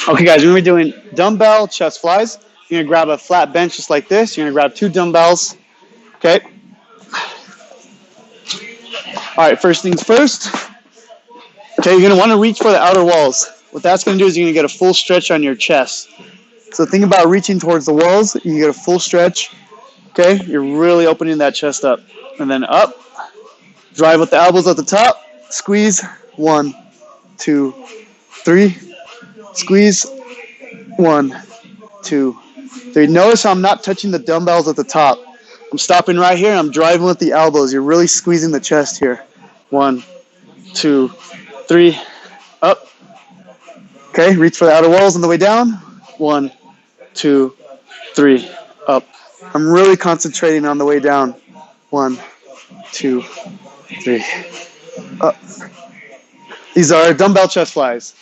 Okay, guys, we're going to be doing dumbbell chest flies. You're going to grab a flat bench just like this. You're going to grab 2 dumbbells. Okay. All right, first things first. Okay, you're going to want to reach for the outer walls. What that's going to do is you're going to get a full stretch on your chest. So think about reaching towards the walls. You get a full stretch. Okay, you're really opening that chest up. And then up. Drive with the elbows at the top. Squeeze. 1, 2, 3. Squeeze. 1, 2, 3. Notice how I'm not touching the dumbbells at the top. I'm stopping right here. I'm driving with the elbows. You're really squeezing the chest here. 1, 2, 3. Up. Okay, reach for the outer walls on the way down. 1, 2, 3. Up. I'm really concentrating on the way down. 1, 2, 3. Up. These are dumbbell chest flies.